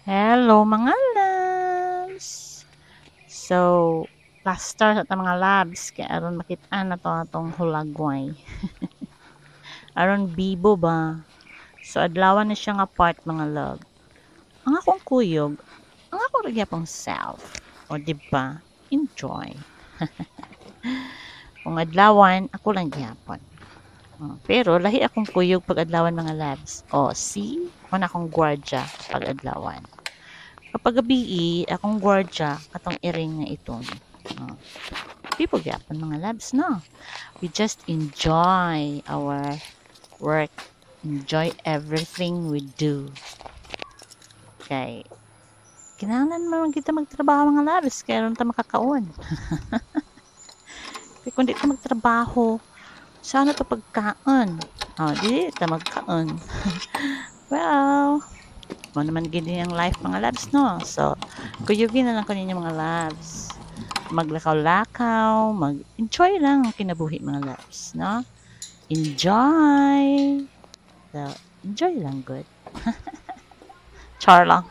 Hello mga loves! So, plaster sa ta mga loves, kaya aron makitaan na to atong hulagway. Aron bibo ba? So, adlawan na siya nga part mga love. Ang akong kuyog, ang akong ragyapong self. O diba? Enjoy. Kung adlawan, ako lang gyapon. Pero lahi akong kuyog pag adlawan mga labs. O, see? Kung akong gwardya pag adlawan. Kapag gabi, akong gwardya katong iring nga iton. People gyapon mga labs, no? We just enjoy our work. Enjoy everything we do. Kay, kinahanglan naman kita magtrabaho mga labs, kaya ron ta makakaon. Kaya kung di ta magtrabaho, sana to pagkaon. Di ta magkaon. Well, mo naman gini ang life mga labs, no? So, kuyugin na lang ko ninyo mga labs. Maglakaw-lakaw, mag-enjoy lang ang kinabuhi mga labs, no? Enjoy! So, enjoy lang, good. Char lang.